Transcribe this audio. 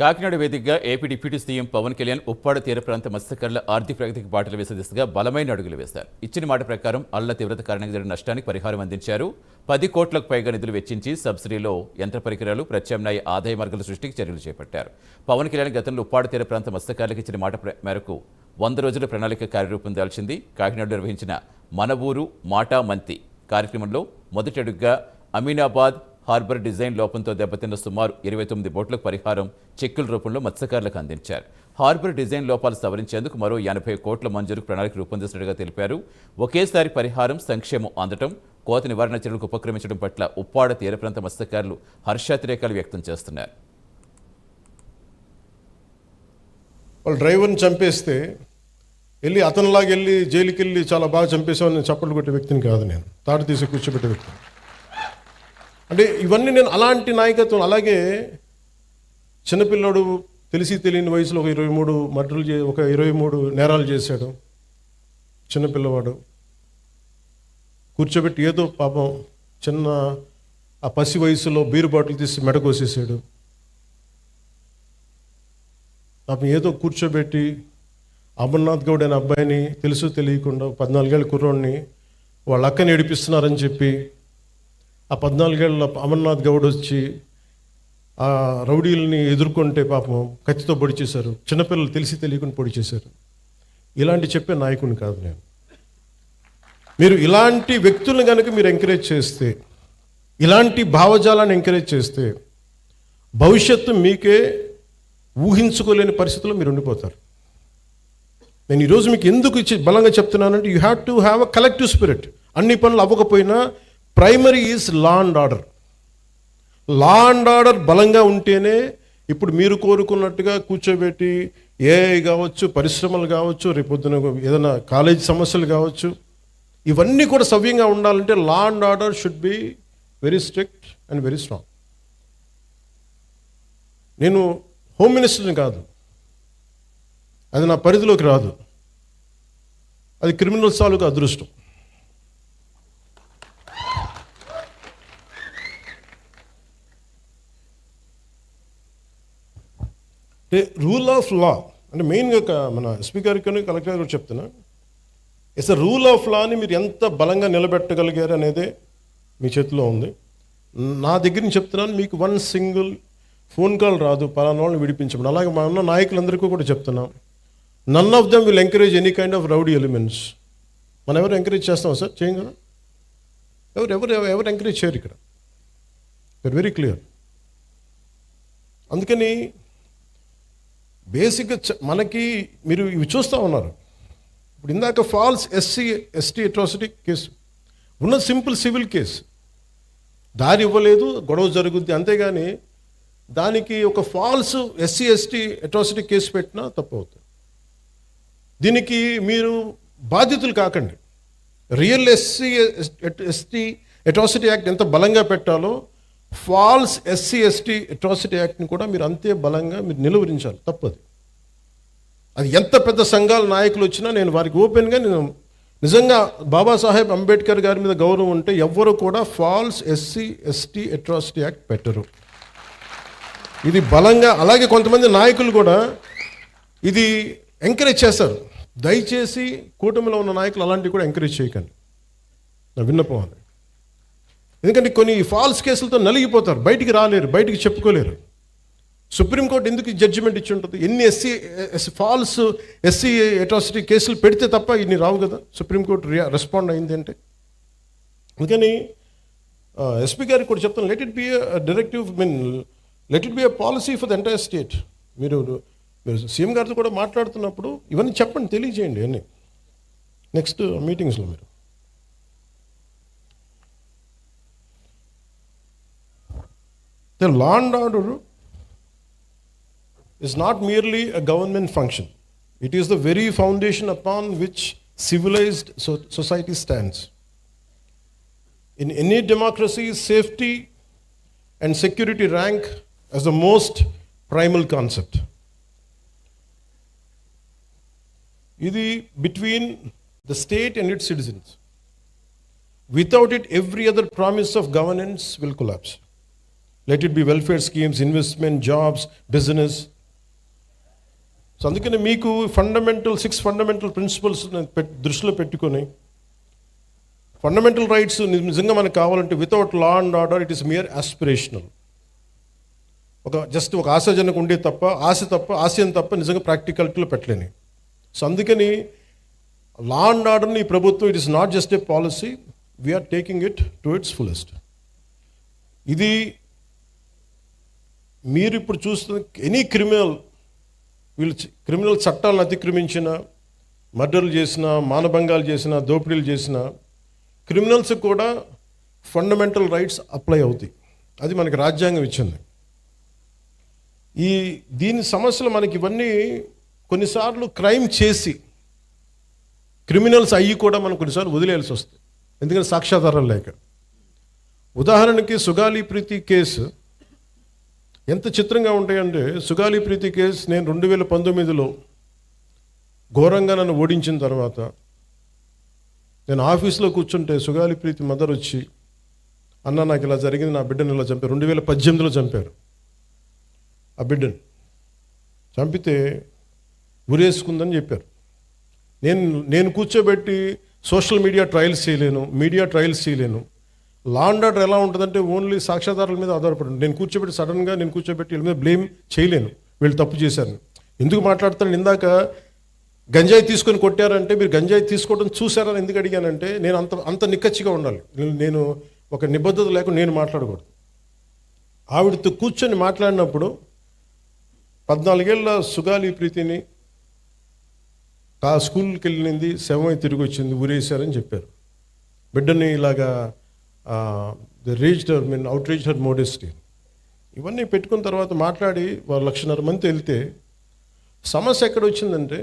కాకినాడ వేదికగా AP deputy CM Pawan Kalyan Uppada తీర ప్రాంత మత్స్యకారుల ఆర్థిక ప్రగతికి బాటలు వేసే దిశగా బలమైన అడుగులు వేశారు. ఇచ్చిన మాట ప్రకారం అల్ల తీవ్రత కారణంగా జరిగిన నష్టానికి పరిహారం అందించారు. 10 కోట్లకు పైగా నిధులు వెచ్చించి సబ్సిడీలో యంత్ర పరికరాలు, ప్రత్యామ్నాయ ఆదాయ మార్గాల సృష్టికి చర్యలు చేపట్టారు. పవన్ కళ్యాణ్ గతంలో ఉప్పాడ తీర ప్రాంత మత్స్యకారులకు ఇచ్చిన మాట మేరకు 100 రోజుల ప్రణాళిక కార్యరూపం దాల్చింది. కాకినాడ నిర్వహించిన మన ఊరు మాటా మంతి కార్యక్రమంలో మొదటి అడుగుగా అమీనాబాద్ హార్బర్ డిజైన్ లోపంతో దెబ్బతిన్న సుమారు 29 బోట్లకు పరిహారం చెక్కుల రూపంలో మత్స్యకారులకు అందించారు. హార్బర్ డిజైన్ లోపాలు సవరించేందుకు మరో 80 కోట్ల మంజూరుకు ప్రణాళిక రూపొందిస్తున్నట్టుగా తెలిపారు. ఒకేసారి పరిహారం, సంక్షేమం అందటం, కోత నివారణ చర్యలకు ఉపక్రమించడం పట్ల ఉప్పాడ తీర ప్రాంత మత్స్యకారులు హర్షాతిరేకాలు వ్యక్తం చేస్తున్నారు. వాళ్ళు డ్రైవర్ని చంపేస్తే వెళ్ళి అతనిలాగా వెళ్ళి జైలుకి వెళ్ళి చాలా బాగా చంపేసామని చప్పట్లు కొట్టే వ్యక్తిని కాదు నేను, తాడు తీసి కూర్చోబెట్టే వ్యక్తిని. అంటే ఇవన్నీ నేను అలాంటి నాయకత్వం. అలాగే చిన్నపిల్లాడు తెలిసి తెలియని వయసులో ఒక 23 మర్డర్లు ఒక 23 నేరాలు చేశాడు. చిన్నపిల్లవాడు కూర్చోబెట్టి ఏదో పాపం చిన్న ఆ పసి వయసులో బీరు బాటిల్ తీసి మెడకోసేసాడు. పాపం ఏదో కూర్చోబెట్టి అమర్నాథ్ గౌడ్ అనే అబ్బాయిని తెలుసు తెలియకుండా 14 ఏళ్ళ కుర్రోడిని వాళ్ళ అక్కని ఏడిపిస్తున్నారని చెప్పి ఆ 14 ఏళ్ళ అమర్నాథ్ గౌడ్ వచ్చి ఆ రౌడీలని ఎదుర్కొంటే పాపం కత్తితో పొడి చేశారు. చిన్నపిల్లలు తెలిసి తెలియకుండా పొడి చేశారు. ఇలాంటి చెప్పే నాయకుడిని కాదు నేను. మీరు ఇలాంటి వ్యక్తులను కనుక మీరు ఎంకరేజ్ చేస్తే, ఇలాంటి భావజాలాన్ని ఎంకరేజ్ చేస్తే భవిష్యత్తు మీకే ఊహించుకోలేని పరిస్థితుల్లో మీరు ఉండిపోతారు. నేను ఈరోజు మీకు ఎందుకు బలంగా చెప్తున్నానంటే you have to have a collective spirit. అన్ని పనులు అవ్వకపోయినా primary is law and order. Law and order బలంగా ఉంటేనే ఇప్పుడు మీరు కోరుకున్నట్టుగా కూర్చోబెట్టి ఏఐ కావచ్చు, పరిశ్రమలు కావచ్చు, రేపొద్దున ఏదైనా కాలేజ్ సమస్యలు కావచ్చు, ఇవన్నీ కూడా సవ్యంగా ఉండాలంటే లా and order should be very strict and very strong. నేను హోమ్ మినిస్టర్ని కాదు, అది నా పరిధిలోకి రాదు. అది క్రిమినల్స్ తాలూకు అదృష్టం. అంటే రూల్ ఆఫ్ లా అంటే మెయిన్గా మన ఎస్పీ గారికి కలెక్టర్ గారు చెప్తున్నా, ఇట్స్ అ రూల్ ఆఫ్ లాని మీరు ఎంత బలంగా నిలబెట్టగలిగారు అనేదే మీ చేతిలో ఉంది. నా దగ్గర నుంచి చెప్తున్నాను, మీకు 1 సింగిల్ ఫోన్ కాల్ రాదు పలానా వాళ్ళని విడిపించమని. అలాగే మా ఉన్న నాయకులందరికీ కూడా చెప్తున్నాం, none of them will encourage any kind of rowdy elements. మనం ఎవరు ఎంకరేజ్ చేస్తాం సార్? చేయం కదా. ఎవరు ఎంకరేజ్ చేయరు ఇక్కడ. You are very clear. అందుకని బేసిక్గా మనకి మీరు ఇవి చూస్తూ ఉన్నారు. ఇప్పుడు ఇందాక ఫాల్స్ ఎస్టీ అట్రాసిటీ కేసు ఉన్న సింపుల్ సివిల్ కేసు, దారి ఇవ్వలేదు, గొడవ జరుగుద్ది, అంతేగాని దానికి ఒక ఫాల్స్ ఎస్టీ అట్రాసిటీ కేసు పెట్టినా తప్పు అవుతుంది. దీనికి మీరు బాధితులు కాకండి. రియల్ ఎస్టీ అట్రాసిటీ యాక్ట్ ఎంత బలంగా పెట్టాలో ఫాల్స్ ఎస్టీ అట్రాసిటీ యాక్ట్ని కూడా మీరు అంతే బలంగా మీరు నిలువరించాలి. తప్పది. అది ఎంత పెద్ద సంఘాల నాయకులు వచ్చినా నేను వారికి ఓపెన్గా నేను నిజంగా బాబాసాహెబ్ అంబేద్కర్ గారి మీద గౌరవం ఉంటే ఎవ్వరు కూడా ఫాల్స్ ఎస్టీ అట్రాసిటీ యాక్ట్ పెట్టరు. ఇది బలంగా. అలాగే కొంతమంది నాయకులు కూడా ఇది ఎంకరేజ్ చేస్తారు. దయచేసి కూటమిలో ఉన్న నాయకులు అలాంటివి కూడా ఎంకరేజ్ చేయకండి, నా విన్నపం అది. ఎందుకంటే కొన్ని ఫాల్స్ కేసులతో నలిగిపోతారు, బయటికి రాలేరు, బయటికి చెప్పుకోలేరు. సుప్రీంకోర్టు ఎందుకు జడ్జిమెంట్ ఇచ్చి ఉంటుంది? ఎన్ని ఫాల్స్ ఎస్సీ అట్రాసిటీ కేసులు పెడితే తప్ప ఇన్ని రావు కదా. సుప్రీంకోర్టు రెస్పాండ్ అయింది అంటే. అందుకని ఎస్పీ గారికి కూడా చెప్తాను, let it be directive, let it be policy for the entire state. మీరు సీఎం గారితో కూడా మాట్లాడుతున్నప్పుడు ఇవన్నీ చెప్పండి, తెలియజేయండి అన్నీ నెక్స్ట్ మీటింగ్స్లో. మీరు the law and order is not merely a government function. It is the very foundation upon which civilized society stands. In any democracy, safety and security rank as the most primal concept. Idi between the state and its citizens. Without it, every other promise of governance will collapse. Let it be welfare schemes, investment, jobs, business. So అందుకని మీకు 6 fundamental principles దృష్టిలో పెట్టుకొని, fundamental rights నిజంగా మనకు కావాలంటే without law and order it is mere aspirational. ఒక ఆశాజనకు ఉండే తప్ప, ఆశయం తప్ప నిజంగా ప్రాక్టికాలిటీలో పెట్టలేని. సో అందుకని లా అండ్ ఆర్డర్ని ఈ ప్రభుత్వం, it is not just a policy, we are taking it to its fullest. ఇది మీరు ఇప్పుడు చూస్తున్న ఎనీ క్రిమినల్ చట్టాలను అతిక్రమించిన, మర్డర్లు చేసిన, మానభంగాలు చేసిన, దోపిడీలు చేసిన క్రిమినల్స్ కూడా ఫండమెంటల్ రైట్స్ అప్లై అవుతాయి. అది మనకి రాజ్యాంగం ఇచ్చింది. దీని సమస్యలు మనకి ఇవన్నీ కొన్నిసార్లు క్రైమ్ చేసి క్రిమినల్స్ అయ్యి కూడా మనం కొన్నిసార్లు వదిలేయాల్సి వస్తుంది, ఎందుకంటే సాక్ష్యాధారాలు లేక. ఉదాహరణకి సుగాలి ప్రీతి కేసు ఎంత చిత్రంగా ఉంటాయంటే, సుగాలి ప్రీతి కేసు నేను 2019లో ఘోరంగా నన్ను ఓడించిన తర్వాత నేను ఆఫీస్లో కూర్చుంటే సుగాలి ప్రీతి మదర్ వచ్చి, అన్న నాకు ఇలా జరిగింది, నా బిడ్డను ఇలా చంపారు. 2018లో చంపారు ఆ బిడ్డను. చంపితే ఉరేసుకుందని చెప్పారు. నేను కూర్చోబెట్టి సోషల్ మీడియా ట్రయల్స్ చేయలేను. లా అండ్ ఆర్డర్ ఎలా ఉంటుందంటే ఓన్లీ సాక్ష్యాధారాల మీద ఆధారపడి నేను కూర్చోబెట్టి వీళ్ళ మీద బ్లేమ్ చేయలేను, వీళ్ళు తప్పు చేశారు. ఎందుకు మాట్లాడతాను? ఇందాక గంజాయి తీసుకొని కొట్టారంటే మీరు గంజాయి తీసుకోవడం చూసారని ఎందుకు అడిగానంటే, నేను అంత నిక్కచ్చిగా ఉండాలి. నేను ఒక నిబద్ధత లేకుండా నేను మాట్లాడకూడదు. ఆవిడతో కూర్చొని మాట్లాడినప్పుడు 14 ఏళ్ళ సుగాలి ప్రీతిని ఆ స్కూల్కి వెళ్ళింది, శవమై తిరిగి వచ్చింది, ఊరేశారని చెప్పారు. బిడ్డని ఇలాగా అవుట్ రీచ్ హర్ మోడెస్టీ ఇవన్నీ పెట్టుకున్న తర్వాత మాట్లాడి వాళ్ళు 1,50,000 మంది వెళ్తే సమస్య ఎక్కడ వచ్చిందంటే,